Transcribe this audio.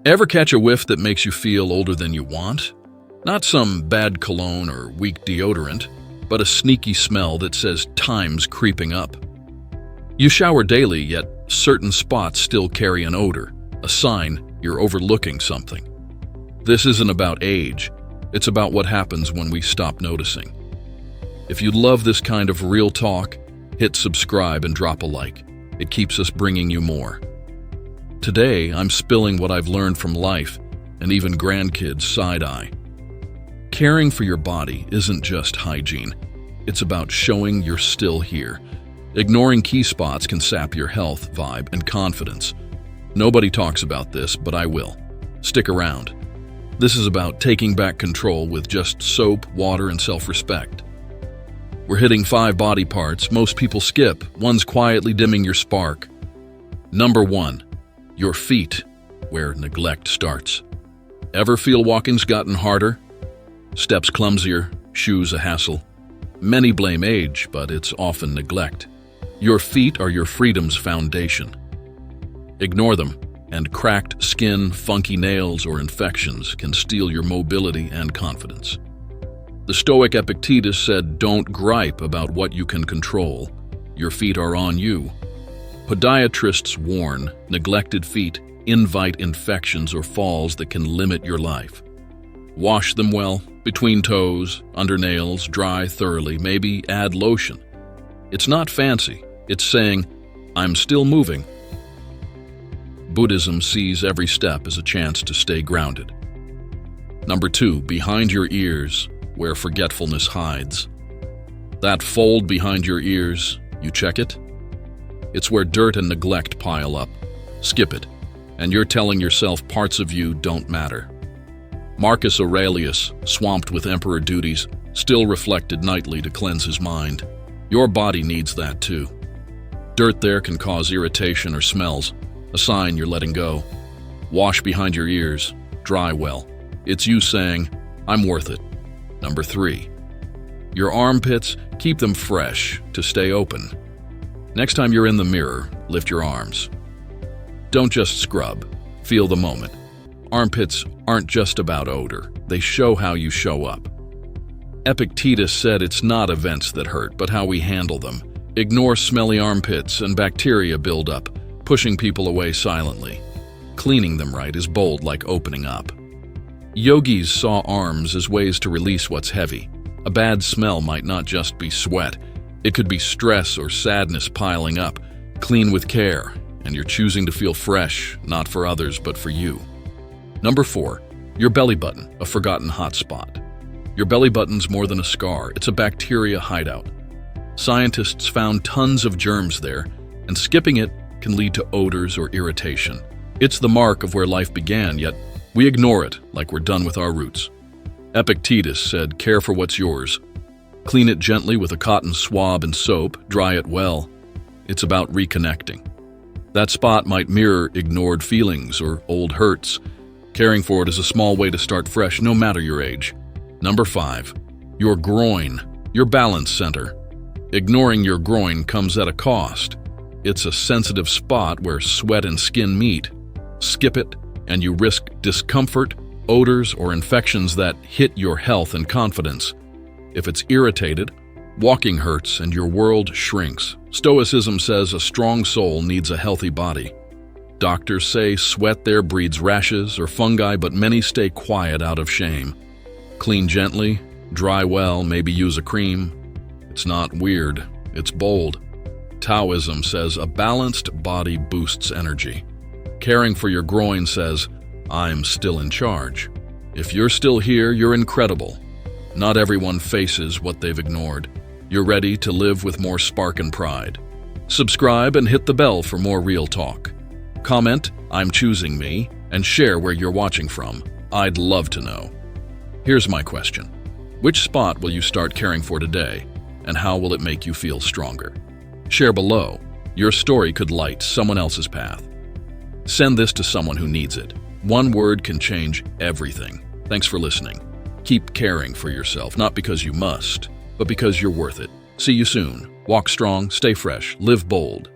Ever catch a whiff that makes you feel older than you want? Not some bad cologne or weak deodorant, but a sneaky smell that says time's creeping up. You shower daily, yet certain spots still carry an odor, a sign you're overlooking something. This isn't about age, it's about what happens when we stop noticing. If you love this kind of real talk, hit subscribe and drop a like. It keeps us bringing you more. Today, I'm spilling what I've learned from life and even grandkids' side-eye. Caring for your body isn't just hygiene. It's about showing you're still here. Ignoring key spots can sap your health, vibe, and confidence. Nobody talks about this, but I will. Stick around. This is about taking back control with just soap, water, and self-respect. We're hitting 5 body parts most people skip. One's quietly dimming your spark. Number 1. Your feet, where neglect starts. Ever feel walking's gotten harder? Steps clumsier, shoes a hassle. Many blame age, but it's often neglect. Your feet are your freedom's foundation. Ignore them, and cracked skin, funky nails, or infections can steal your mobility and confidence. The Stoic Epictetus said, "Don't gripe about what you can control. Your feet are on you." Podiatrists warn neglected feet invite infections or falls that can limit your life. Wash them well, between toes, under nails, dry thoroughly, maybe add lotion. It's not fancy, it's saying, "I'm still moving." Buddhism sees every step as a chance to stay grounded. Number 2, behind your ears, where forgetfulness hides. That fold behind your ears, you check it? It's where dirt and neglect pile up. Skip it, and you're telling yourself parts of you don't matter. Marcus Aurelius, swamped with emperor duties, still reflected nightly to cleanse his mind. Your body needs that too. Dirt there can cause irritation or smells, a sign you're letting go. Wash behind your ears, dry well. It's you saying, "I'm worth it." Number 3. Your armpits, keep them fresh to stay open. Next time you're in the mirror, lift your arms. Don't just scrub, feel the moment. Armpits aren't just about odor, they show how you show up. Epictetus said it's not events that hurt, but how we handle them. Ignore smelly armpits and bacteria build up, pushing people away silently. Cleaning them right is bold like opening up. Yogis saw arms as ways to release what's heavy. A bad smell might not just be sweat. It could be stress or sadness piling up. Clean with care, and you're choosing to feel fresh, not for others, but for you. Number 4, your belly button, a forgotten hot spot. Your belly button's more than a scar, it's a bacteria hideout. Scientists found tons of germs there, and skipping it can lead to odors or irritation. It's the mark of where life began, yet we ignore it like we're done with our roots. Epictetus said, "Care for what's yours." Clean it gently with a cotton swab and soap, dry it well. It's about reconnecting. That spot might mirror ignored feelings or old hurts. Caring for it is a small way to start fresh, no matter your age. Number 5, your groin, your balance center. Ignoring your groin comes at a cost. It's a sensitive spot where sweat and skin meet. Skip it, and you risk discomfort, odors, or infections that hit your health and confidence. If it's irritated, walking hurts and your world shrinks. Stoicism says a strong soul needs a healthy body. Doctors say sweat there breeds rashes or fungi, but many stay quiet out of shame. Clean gently, dry well, maybe use a cream. It's not weird, it's bold. Taoism says a balanced body boosts energy. Caring for your groin says, "I'm still in charge." If you're still here, you're incredible. Not everyone faces what they've ignored. You're ready to live with more spark and pride. Subscribe and hit the bell for more real talk. Comment, "I'm choosing me," and share where you're watching from. I'd love to know. Here's my question. Which spot will you start caring for today, and how will it make you feel stronger? Share below. Your story could light someone else's path. Send this to someone who needs it. One word can change everything. Thanks for listening. Keep caring for yourself, not because you must, but because you're worth it. See you soon. Walk strong, stay fresh, live bold.